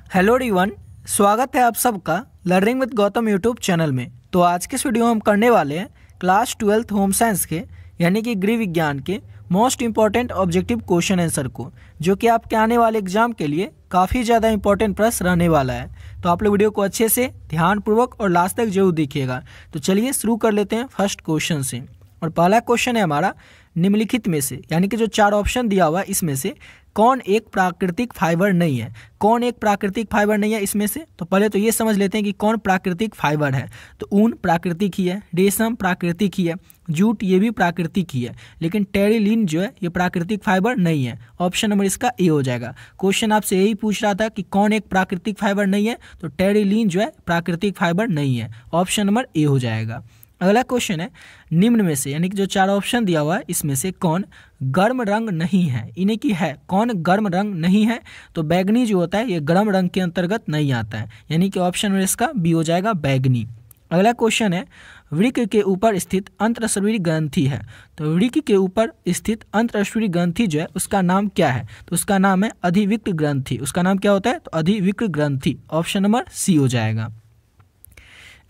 Hello everyone, स्वागत है आप सबका learning with Gautam YouTube channel में। तो आज के इस वीडियो में हम करने वाले हैं क्लास 12th होम साइंस के यानी कि गृह विज्ञान के most important objective question answer को, जो कि आपके आने वाले एग्जाम के लिए काफ़ी ज़्यादा इंपॉर्टेंट प्रश्न रहने वाला है। तो आप लोग वीडियो को अच्छे से ध्यानपूर्वक और लास्ट तक जरूर देखिएगा। तो चलिए शुरू कर लेते हैं फर्स्ट क्वेश्चन से। और पहला क्वेश्चन है हमारा, निम्नलिखित में से यानी कि जो चार ऑप्शन दिया हुआ है इसमें से कौन एक प्राकृतिक फाइबर नहीं है। कौन एक प्राकृतिक फाइबर नहीं है इसमें से? तो पहले तो ये समझ लेते हैं कि कौन प्राकृतिक फाइबर है। तो ऊन प्राकृतिक ही है, रेशम प्राकृतिक ही है, जूट ये भी प्राकृतिक ही है, लेकिन टेरिलिन जो है ये प्राकृतिक फाइबर नहीं है। ऑप्शन नंबर इसका ए हो जाएगा। क्वेश्चन आपसे यही पूछ रहा था कि कौन एक प्राकृतिक फाइबर नहीं है, तो टेरिलिन जो है प्राकृतिक फाइबर नहीं है। ऑप्शन नंबर ए हो जाएगा। अगला क्वेश्चन है, निम्न में से यानी कि जो चार ऑप्शन दिया हुआ है इसमें से कौन गर्म रंग नहीं है। इन्हें की है कौन गर्म रंग नहीं है? तो बैगनी जो होता है ये गर्म रंग के अंतर्गत नहीं आता है, यानी कि ऑप्शन में इसका बी हो जाएगा, बैगनी। अगला क्वेश्चन है, वृक्क के ऊपर स्थित अंतरशरीरी ग्रंथि है। तो वृक्क के ऊपर स्थित अंतरशरीरी ग्रंथि जो है उसका नाम क्या है? तो उसका नाम है अधिवृक्क ग्रंथि। उसका नाम क्या होता है? तो अधिवृक्क ग्रंथि। ऑप्शन नंबर सी हो जाएगा।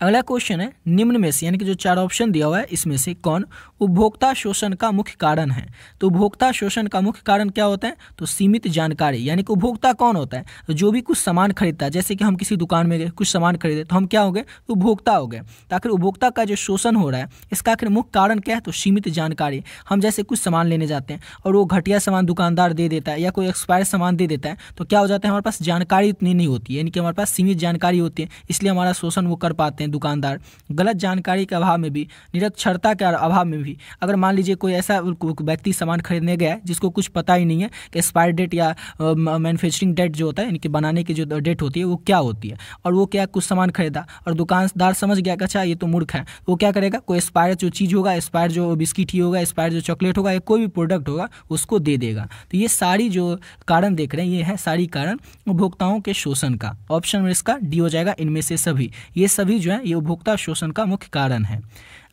अगला क्वेश्चन है, निम्न में से यानी कि जो चार ऑप्शन दिया हुआ है इसमें से कौन उपभोक्ता शोषण का मुख्य कारण है। तो उपभोक्ता शोषण का मुख्य कारण क्या होता है? तो सीमित जानकारी। यानी कि उपभोक्ता कौन होता है? तो जो भी कुछ सामान खरीदता है, जैसे कि हम किसी दुकान में गए कुछ सामान खरीदे तो हम क्या हो गए? उपभोक्ता हो गए। तो आखिर उपभोक्ता का जो शोषण हो रहा है इसका आखिर मुख्य कारण क्या है? तो सीमित जानकारी। हम जैसे कुछ सामान लेने जाते हैं और वो घटिया सामान दुकानदार दे देता है या कोई एक्सपायर सामान दे देता है, तो क्या हो जाता है, हमारे पास जानकारी उतनी नहीं होती है, यानी कि हमारे पास सीमित जानकारी होती है, इसलिए हमारा शोषण वो कर पाते हैं दुकानदार। गलत जानकारी के अभाव में भी, निरक्षरता के अभाव में भी, अगर मान लीजिए कोई ऐसा व्यक्ति सामान खरीदने गया है जिसको कुछ पता ही नहीं है कि एक्सपायर डेट या मैन्युफैक्चरिंग डेट जो होता है यानी कि बनाने की जो डेट होती है वो क्या होती है, और वो क्या कुछ सामान खरीदा और दुकानदार समझ गया कि अच्छा ये तो मूर्ख है, वो क्या करेगा, कोई एक्सपायर जो चीज़ होगा, एक्सपायर जो बिस्किट ही होगा, एक्सपायर जो चॉकलेट होगा या कोई भी प्रोडक्ट होगा उसको दे देगा। तो ये सारी जो कारण देख रहे हैं ये है सारी कारण उपभोक्ताओं के शोषण का। ऑप्शन में इसका डी हो जाएगा, इनमें से सभी, ये सभी जो है ये उपभोक्ता शोषण का मुख्य कारण है।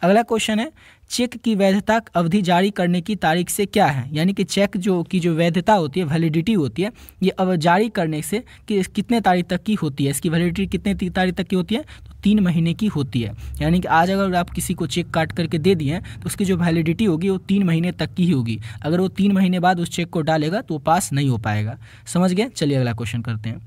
अगला क्वेश्चन है, चेक की वैधता अवधि जारी करने की तारीख से क्या है। यानी कि चेक जो वैधता होती है, वैलिडिटी होती है, ये अब जारी करने से कि कितने तारीख तक की होती है, इसकी वैलिडिटी कितने तारीख तक की होती है? तो 3 महीने की होती है। यानी कि आज अगर आप किसी को चेक काट करके दे दिए तो उसकी जो वैलिडिटी होगी वो 3 महीने तक की ही होगी। अगर वो 3 महीने बाद उस चेक को डालेगा तो वो पास नहीं हो पाएगा। समझ गए? चलिए अगला क्वेश्चन करते हैं।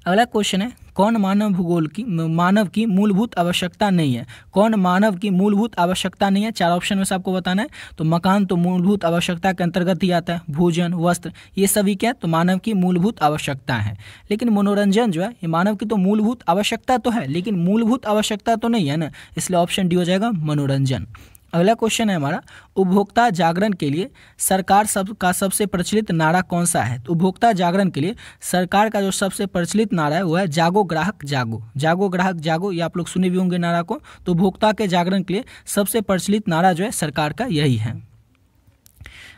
अगला क्वेश्चन है, कौन मानव की मूलभूत आवश्यकता नहीं है। कौन मानव की मूलभूत आवश्यकता नहीं है? चार ऑप्शन में से आपको बताना है। तो मकान तो मूलभूत आवश्यकता के अंतर्गत ही आता है, भोजन, वस्त्र, ये सभी क्या है? तो मानव की मूलभूत आवश्यकता है। लेकिन मनोरंजन जो है ये मानव की तो मूलभूत आवश्यकता तो है, लेकिन मूलभूत आवश्यकता तो नहीं है ना, इसलिए ऑप्शन डी हो जाएगा, मनोरंजन। अगला क्वेश्चन है हमारा, उपभोक्ता जागरण के लिए सरकार का सबसे प्रचलित नारा कौन सा है। तो उपभोक्ता जागरण के लिए सरकार का जो सबसे प्रचलित नारा है वो है जागो ग्राहक जागो। जागो ग्राहक जागो, ये आप लोग सुने भी होंगे नारा को। तो उपभोक्ता के जागरण के लिए सबसे प्रचलित नारा जो है सरकार का यही है।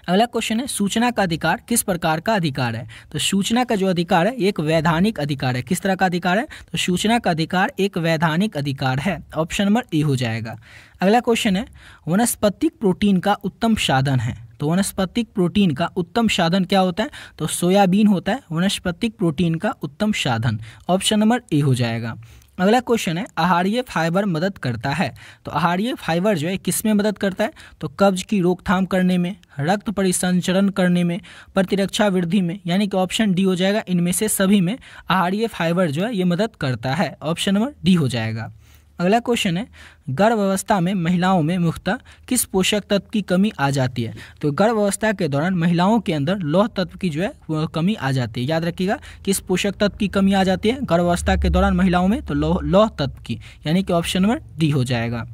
अगला क्वेश्चन है, सूचना का अधिकार किस प्रकार का अधिकार है। तो सूचना का जो अधिकार है एक वैधानिक अधिकार है। किस तरह का अधिकार है? तो सूचना का अधिकार एक वैधानिक अधिकार है। ऑप्शन नंबर ए हो जाएगा। अगला क्वेश्चन है, वनस्पतिक प्रोटीन का उत्तम साधन है। तो वनस्पतिक प्रोटीन का उत्तम साधन क्या होता है? तो सोयाबीन होता है वनस्पतिक प्रोटीन का उत्तम साधन। ऑप्शन नंबर ए हो जाएगा। अगला क्वेश्चन है, आहारीय फाइबर मदद करता है। तो आहारीय फाइबर जो है किस में मदद करता है? तो कब्ज की रोकथाम करने में, रक्त परिसंचरण करने में, प्रतिरक्षा वृद्धि में, यानी कि ऑप्शन डी हो जाएगा, इनमें से सभी में आहारीय फाइबर जो है ये मदद करता है। ऑप्शन नंबर डी हो जाएगा। अगला क्वेश्चन है, गर्भावस्था में महिलाओं में मुख्यतः किस पोषक तत्व की कमी आ जाती है। तो गर्भावस्था के दौरान महिलाओं के अंदर लौह तत्व की जो है वो कमी आ जाती है। याद रखिएगा किस पोषक तत्व की कमी आ जाती है गर्भावस्था के दौरान महिलाओं में? तो लौह तत्व की, यानी कि ऑप्शन नंबर डी हो जाएगा।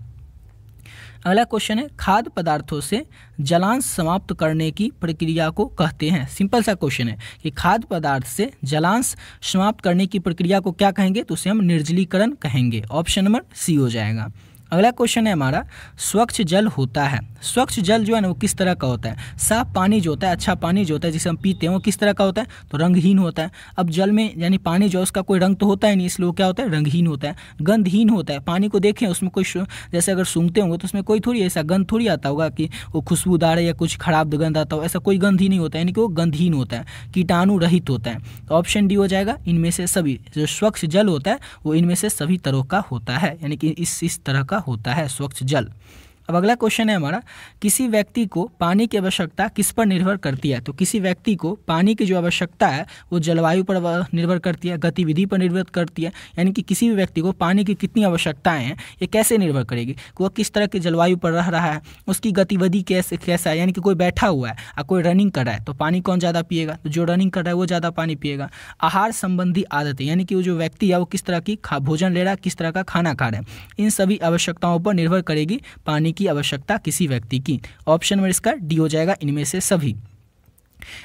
अगला क्वेश्चन है, खाद्य पदार्थों से जलांश समाप्त करने की प्रक्रिया को कहते हैं। सिंपल सा क्वेश्चन है कि खाद्य पदार्थ से जलांश समाप्त करने की प्रक्रिया को क्या कहेंगे? तो उसे हम निर्जलीकरण कहेंगे। ऑप्शन नंबर सी हो जाएगा। अगला क्वेश्चन है हमारा, स्वच्छ जल होता है। स्वच्छ जल जो है ना वो किस तरह का होता है? साफ पानी जो होता है, अच्छा पानी जो होता है जिसे हम पीते हैं, वो किस तरह का होता है? तो रंगहीन होता है। अब जल में यानी पानी जो है उसका कोई रंग तो होता है नहीं, इसलिए वो क्या होता है? रंगहीन होता है। गंधहीन होता है। पानी को देखें उसमें कोई जैसे अगर सूंघते होंगे तो उसमें कोई थोड़ी ऐसा गंध थोड़ी आता होगा कि वो खुशबूदार है या कुछ खराब गंध आता हो, ऐसा कोई गंध ही नहीं होता है, यानी कि वो गंधहीन होता है, कीटाणु रहित होता है। तो ऑप्शन डी हो जाएगा, इनमें से सभी। जो स्वच्छ जल होता है वो इनमें से सभी तरह का होता है, यानी कि इस तरह का होता है स्वच्छ जल। अब अगला क्वेश्चन है हमारा, किसी व्यक्ति को पानी की आवश्यकता किस पर निर्भर करती है? तो किसी व्यक्ति को पानी की जो आवश्यकता है वो जलवायु पर निर्भर करती है, गतिविधि पर निर्भर करती है। यानी कि किसी भी व्यक्ति को पानी की कितनी आवश्यकताएं हैं ये कैसे निर्भर करेगी? कि वह किस तरह की जलवायु पर रह रहा है, उसकी गतिविधि कैसा है। यानी कि कोई बैठा हुआ है और कोई रनिंग कर रहा है तो पानी कौन ज़्यादा पिएगा? तो जो रनिंग कर रहा है वो ज़्यादा पानी पिएगा। आहार संबंधी आदतें, यानी कि वो जो व्यक्ति है वो किस तरह की भोजन ले रहा है, किस तरह का खाना खा रहा है, इन सभी आवश्यकताओं पर निर्भर करेगी पानी की आवश्यकता किसी व्यक्ति की। ऑप्शन नंबर इसका डी हो जाएगा, इनमें से सभी।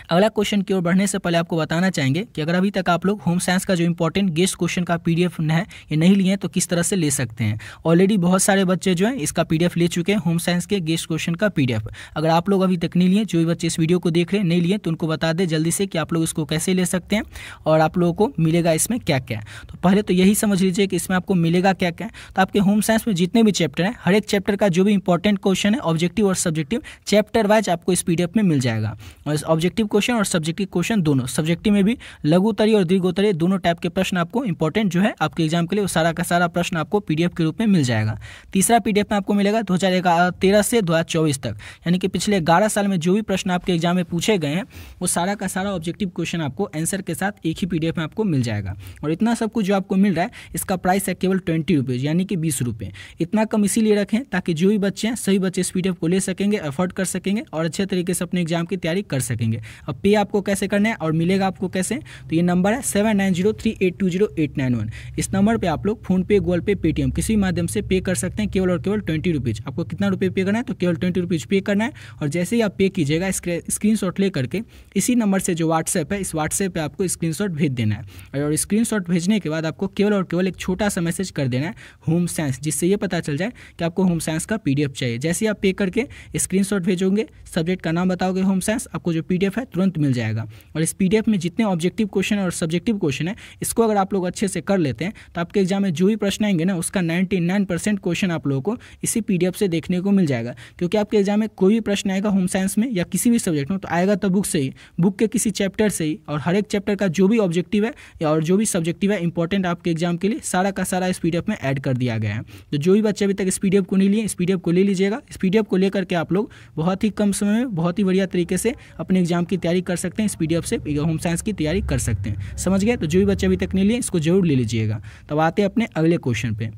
अगला क्वेश्चन की ओर बढ़ने से पहले आपको बताना चाहेंगे कि अगर अभी तक आप लोग होम साइंस का जो इंपॉर्टेंट गेस्ट क्वेश्चन का पीडीएफ है ये नहीं लिए हैं तो किस तरह से ले सकते हैं। ऑलरेडी बहुत सारे बच्चे जो हैं इसका पीडीएफ ले चुके हैं, होम साइंस के गेस्ट क्वेश्चन का पीडीएफ। अगर आप लोग अभी तक नहीं लिए, जो भी बच्चे इस वीडियो को देख रहे हैं नहीं लिए, तो उनको बता दें जल्दी से कि आप लोग इसको कैसे ले सकते हैं और आप लोगों को मिलेगा इसमें क्या क्या। तो पहले तो यही समझ लीजिए कि इसमें आपको मिलेगा क्या क्या। तो आपके होम साइंस में जितने भी चैप्टर हैं, हर एक चैप्टर का जो भी इंपॉर्टेंट क्वेश्चन है ऑब्जेक्टिव और सब्जेक्टिव चैप्टर वाइज आपको इस पीडीएफ में मिल जाएगा। और ऑब्जेक्टिव क्वेश्चन और सब्जेक्टिव क्वेश्चन दोनों, सब्जेक्टिव में भी लघु उत्तरीय और दीर्घ उत्तरीय दोनों टाइप के प्रश्न आपको इंपॉर्टेंट जो है आपके एग्जाम के लिए वो सारा का सारा प्रश्न आपको पीडीएफ के रूप में मिल जाएगा। तीसरा पीडीएफ में आपको मिलेगा 2013 से 2024 तक, यानी कि पिछले 11 साल में जो भी प्रश्न आपके एग्जाम में पूछे गए हैं वो सारा का सारा ऑब्जेक्टिव क्वेश्चन आपको आंसर के साथ एक ही पीडीएफ में आपको मिल जाएगा। और इतना सब कुछ जो आपको मिल रहा है इसका प्राइस है केवल 20 रुपीज़, यानी कि 20 रुपये। इतना कम इसीलिए रखें ताकि जो भी बच्चे हैं सभी बच्चे इस पीडीएफ को ले सकेंगे, अफोर्ड कर सकेंगे और अच्छे तरीके से अपने एग्जाम की तैयारी कर सकेंगे। अब पे आपको कैसे करना है और मिलेगा आपको कैसे? तो ये नंबर है 7903820891। इस नंबर पे आप लोग फोन पे, गूगल पे, पेटीएम किसी माध्यम से पे कर सकते हैं, केवल और केवल 20 रुपीज़। आपको कितना रुपये पे करना है? तो केवल 20 रुपीज़ पे करना है। और जैसे ही आप पे कीजिएगा स्क्रीनशॉट ले करके इसी नंबर से जो व्हाट्सएप है इस व्हाट्सएप पे आपको स्क्रीनशॉट भेज देना है। और स्क्रीनशॉट भेजने के बाद आपको केवल और केवल एक छोटा सा मैसेज कर देना है होम साइंस, जिससे ये पता चल जाए कि आपको होम साइंस का पीडीएफ चाहिए। जैसे ही आप पे करके स्क्रीनशॉट भेजोगे, सब्जेक्ट का नाम बताओगे होम साइंस, आपको जो पीडीएफ है तुरंत मिल जाएगा। और इस पीडीएफ में जितने ऑब्जेक्टिव क्वेश्चन और सब्जेक्टिव क्वेश्चन है इसको अगर आप लोग अच्छे से कर लेते हैं तो आपके एग्जाम में जो भी प्रश्न आएंगे ना उसका 99% क्वेश्चन आप लोगों को इसी पीडीएफ से देखने को मिल जाएगा। क्योंकि आपके एग्जाम में कोई भी प्रश्न आएगा होम साइंस में या किसी भी सब्जेक्ट में तो आएगा तो बुक से ही, बुक के किसी चैप्टर से ही। और हर एक चैप्टर का जो भी ऑब्जेक्टिव है और जो भी सब्जेक्टिव है इंपॉर्टेंट आपके एग्जाम के लिए सारा का सारा इस पीडीएफ में ऐड कर दिया गया है। तो जो भी बच्चे अभी तक इस पीडीएफ को नहीं लिए इस पीडीएफ को ले लीजिएगा। इस पीडीएफ को लेकर के आप लोग बहुत ही कम समय में बहुत ही बढ़िया तरीके से अपने एग्जाम की तैयारी कर सकते हैं। इस पीडीएफ से होम साइंस की तैयारी कर सकते हैं। समझ गए? तो जो भी बच्चे अभी तक नहीं लिए इसको जरूर ले लीजिएगा। तब आते हैं अपने अगले क्वेश्चन पे।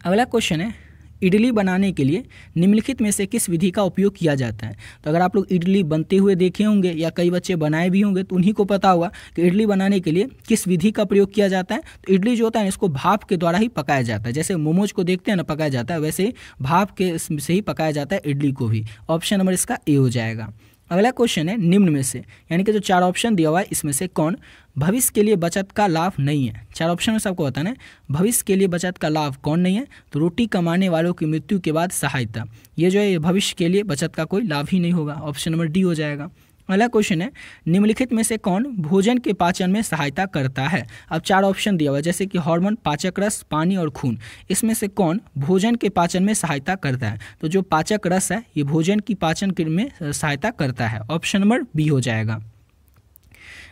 अगला क्वेश्चन है, इडली बनाने के लिए निम्नलिखित में से किस विधि का उपयोग किया जाता है? तो अगर आप लोग इडली बनते हुए देखे होंगे या कई बच्चे बनाए भी होंगे तो उन्हीं को पता होगा कि इडली बनाने के लिए किस विधि का प्रयोग किया जाता है। तो इडली जो होता है इसको भाप के द्वारा ही पकाया जाता है। जैसे मोमोज को देखते हैं ना पकाया जाता है, वैसे ही भाप के से ही पकाया जाता है इडली को भी। ऑप्शन नंबर इसका ए हो जाएगा। अगला क्वेश्चन है, निम्न में से यानी कि जो 4 ऑप्शन दिया हुआ है इसमें से कौन भविष्य के लिए बचत का लाभ नहीं है? 4 ऑप्शन में से आपको बताना है भविष्य के लिए बचत का लाभ कौन नहीं है। तो रोटी कमाने वालों की मृत्यु के बाद सहायता, ये जो है ये भविष्य के लिए बचत का कोई लाभ ही नहीं होगा। ऑप्शन नंबर डी हो जाएगा। अगला क्वेश्चन है, निम्नलिखित में से कौन भोजन के पाचन में सहायता करता है? अब 4 ऑप्शन दिया हुआ है जैसे कि हार्मोन, पाचक रस, पानी और खून। इसमें से कौन भोजन के पाचन में सहायता करता है? तो जो पाचक रस है ये भोजन की पाचन में सहायता करता है। ऑप्शन नंबर बी हो जाएगा।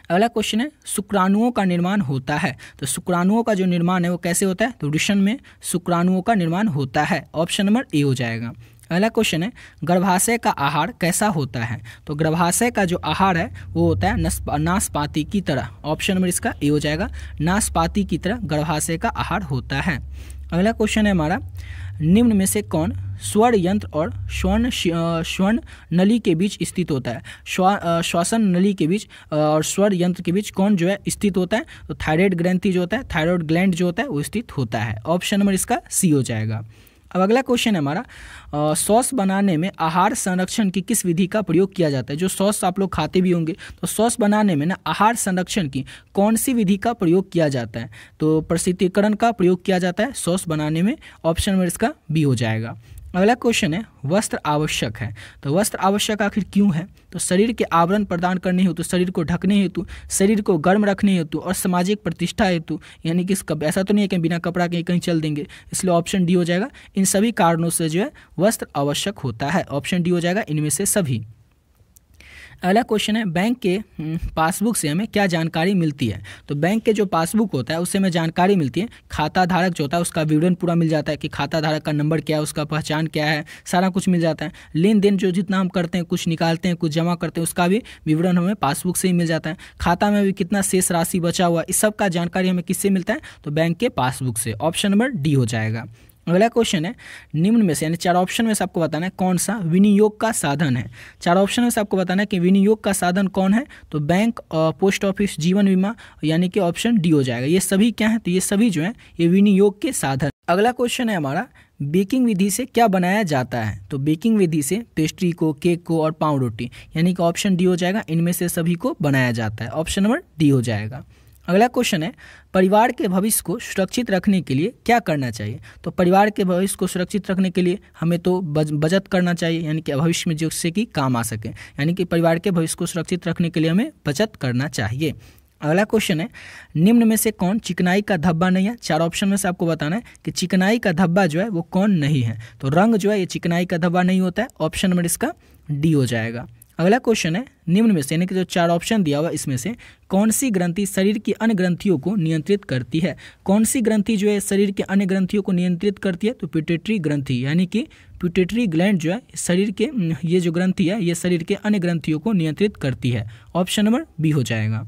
अगला क्वेश्चन है, शुक्राणुओं का निर्माण होता है। तो शुक्राणुओं का जो निर्माण है वो कैसे होता है? तो वृषण में शुक्राणुओं का निर्माण होता है। ऑप्शन नंबर ए हो जाएगा। अगला क्वेश्चन है, गर्भाशय का आहार कैसा होता है? तो गर्भाशय का जो आहार है वो होता है नाशपाती की तरह। ऑप्शन नंबर इसका ए हो जाएगा। नाशपाती की तरह गर्भाशय का आहार होता है। अगला क्वेश्चन है हमारा, निम्न में से कौन स्वर यंत्र और स्वर्ण नली के बीच स्थित होता है? श्वसन नली के बीच और स्वर यंत्र के बीच कौन जो है स्थित होता है? तो थायराइड ग्रंथि जो होता है, थायराइड ग्लैंड जो होता है वो स्थित होता है। ऑप्शन नंबर इसका सी हो जाएगा। अब अगला क्वेश्चन है हमारा, सॉस बनाने में आहार संरक्षण की किस विधि का प्रयोग किया जाता है। जो सॉस आप लोग खाते भी होंगे, तो सॉस बनाने में ना आहार संरक्षण की कौन सी विधि का प्रयोग किया जाता है। तो प्रशीतीकरण का प्रयोग किया जाता है सॉस बनाने में। ऑप्शन नंबर इसका बी हो जाएगा। अगला क्वेश्चन है, वस्त्र आवश्यक है। तो वस्त्र आवश्यक आखिर क्यों है। तो शरीर के आवरण प्रदान करने हेतु, शरीर को ढकने हेतु, शरीर को गर्म रखने हेतु और सामाजिक प्रतिष्ठा हेतु। यानी कि ऐसा तो नहीं है कि बिना कपड़ा के कहीं चल देंगे, इसलिए ऑप्शन डी हो जाएगा। इन सभी कारणों से जो है वस्त्र आवश्यक होता है। ऑप्शन डी हो जाएगा इनमें से सभी। अगला क्वेश्चन है, बैंक के पासबुक से हमें क्या जानकारी मिलती है। तो बैंक के जो पासबुक होता है उससे हमें जानकारी मिलती है, खाता धारक जो होता है उसका विवरण पूरा मिल जाता है कि खाता धारक का नंबर क्या है, उसका पहचान क्या है, सारा कुछ मिल जाता है। लेन देन जो जितना हम करते हैं, कुछ निकालते हैं, कुछ जमा करते हैं, उसका भी विवरण हमें पासबुक से ही मिल जाता है। खाता में भी कितना शेष राशि बचा हुआ, इस सब का जानकारी हमें किससे मिलता है। तो बैंक के पासबुक से। ऑप्शन नंबर डी हो जाएगा। अगला क्वेश्चन है, निम्न में से यानी 4 ऑप्शन में से आपको बताना है कौन सा विनियोग का साधन है। 4 ऑप्शन में से आपको बताना है कि विनियोग का साधन कौन है। तो बैंक, पोस्ट ऑफिस, जीवन बीमा, यानी कि ऑप्शन डी हो जाएगा। ये सभी क्या है, तो ये सभी जो है ये विनियोग के साधन। अगला क्वेश्चन है हमारा, बेकिंग विधि से क्या बनाया जाता है। तो बेकिंग विधि से पेस्ट्री को, केक को और पाव रोटी, यानी कि ऑप्शन डी हो जाएगा। इनमें से सभी को बनाया जाता है। ऑप्शन नंबर डी हो जाएगा। अगला क्वेश्चन है, परिवार के भविष्य को सुरक्षित रखने के लिए क्या करना चाहिए। तो परिवार के भविष्य को सुरक्षित रखने के लिए हमें तो बचत करना चाहिए, यानी कि भविष्य में जिससे कि काम आ सके। यानी कि परिवार के भविष्य को सुरक्षित रखने के लिए हमें बचत करना चाहिए। अगला क्वेश्चन है, निम्न में से कौन चिकनाई का धब्बा नहीं है। 4 ऑप्शन में से आपको बताना है कि चिकनाई का धब्बा जो है वो कौन नहीं है। तो रंग जो है ये चिकनाई का धब्बा नहीं होता है। ऑप्शन नंबर इसका डी हो जाएगा। अगला क्वेश्चन है, निम्न में से यानी कि जो 4 ऑप्शन दिया हुआ इसमें से कौन सी ग्रंथि शरीर की अन्य ग्रंथियों को नियंत्रित करती है। कौन सी ग्रंथि जो है शरीर के अन्य ग्रंथियों को नियंत्रित करती है। तो पिट्यूटरी ग्रंथि, यानी कि पिट्यूटरी ग्लैंड जो है शरीर के, ये जो ग्रंथि है ये शरीर के अन्य ग्रंथियों को नियंत्रित करती है। ऑप्शन नंबर बी हो जाएगा।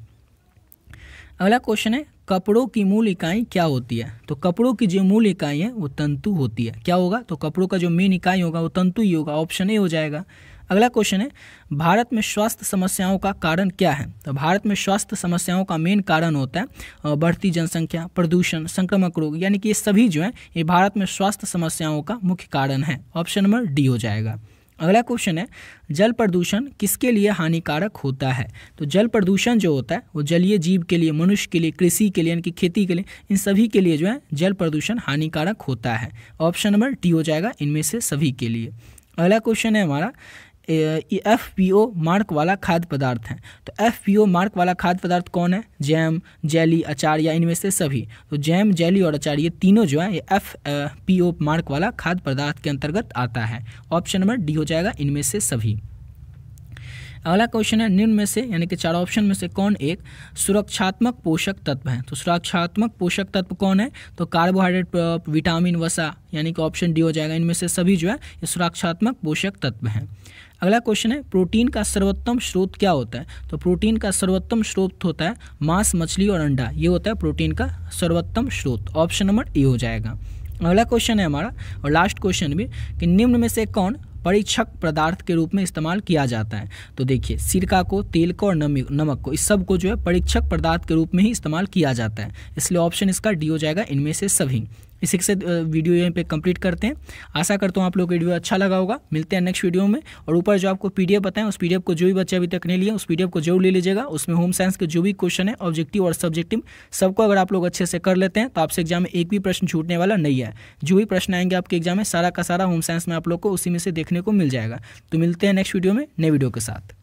अगला क्वेश्चन है, कपड़ों की मूल इकाई क्या होती है। तो कपड़ों की जो मूल इकाई है वो तंतु होती है। क्या होगा, तो कपड़ों का जो मेन इकाई होगा वो तंतु ही होगा। ऑप्शन ए हो जाएगा। अगला क्वेश्चन है, भारत में स्वास्थ्य समस्याओं का कारण क्या है। तो भारत में स्वास्थ्य समस्याओं का मेन कारण होता है बढ़ती जनसंख्या, प्रदूषण, संक्रामक रोग, यानी कि ये सभी जो है ये भारत में स्वास्थ्य समस्याओं का मुख्य कारण है। ऑप्शन नंबर डी हो जाएगा। अगला क्वेश्चन है, जल प्रदूषण किसके लिए हानिकारक होता है। तो जल प्रदूषण जो होता है वो जलीय जीव के लिए, मनुष्य के लिए, कृषि के लिए, यानी कि खेती के लिए, इन सभी के लिए जो है जल प्रदूषण हानिकारक होता है। ऑप्शन नंबर डी हो जाएगा इनमें से सभी के लिए। अगला क्वेश्चन है हमारा, FPO मार्क वाला खाद्य पदार्थ है। तो FPO मार्क वाला खाद्य पदार्थ कौन है। जैम, जेली, अचार या इनमें से सभी। तो जैम, जेली और अचार ये तीनों जो है ये FPO मार्क वाला खाद्य पदार्थ के अंतर्गत आता है। ऑप्शन नंबर डी हो जाएगा इनमें से सभी। अगला क्वेश्चन है, निम्न में से यानी कि 4 ऑप्शन में से कौन एक सुरक्षात्मक पोषक तत्व है। तो सुरक्षात्मक पोषक तत्व कौन है। तो कार्बोहाइड्रेट, विटामिन, वसा, यानी कि ऑप्शन डी हो जाएगा। इनमें से सभी जो है ये सुरक्षात्मक पोषक तत्व हैं। अगला क्वेश्चन है, प्रोटीन का सर्वोत्तम स्रोत क्या होता है। तो प्रोटीन का सर्वोत्तम स्रोत होता है मांस, मछली और अंडा। ये होता है प्रोटीन का सर्वोत्तम स्रोत। ऑप्शन नंबर ए हो जाएगा। अगला क्वेश्चन है हमारा और लास्ट क्वेश्चन भी, कि निम्न में से कौन परीक्षक पदार्थ के रूप में इस्तेमाल किया जाता है। तो देखिए, सिरका को, तेल को और नमक को, इस सब को जो है परीक्षक पदार्थ के रूप में ही इस्तेमाल किया जाता है। इसलिए ऑप्शन इसका डी हो जाएगा इनमें से सभी। इसी के साथ वीडियो यहीं पे कंप्लीट करते हैं। आशा करता हूँ आप लोग को वीडियो अच्छा लगा होगा। मिलते हैं नेक्स्ट वीडियो में। और ऊपर जो आपको PDF बताएं, उस PDF को जो भी बच्चे अभी तक नहीं लिए उस PDF को जरूर ले लीजिएगा। उसमें होम साइंस के जो भी क्वेश्चन है, ऑब्जेक्टिव और सब्जेक्टिव, सबको अगर आप लोग अच्छे से कर लेते हैं तो आपसे एग्जाम में एक भी प्रश्न छूटने वाला नहीं है। जो भी प्रश्न आएंगे आपके एग्जाम में, सारा का सारा होम साइंस में आप लोग को उसी में से देखने को मिल जाएगा। तो मिलते हैं नेक्स्ट वीडियो में नए वीडियो के साथ।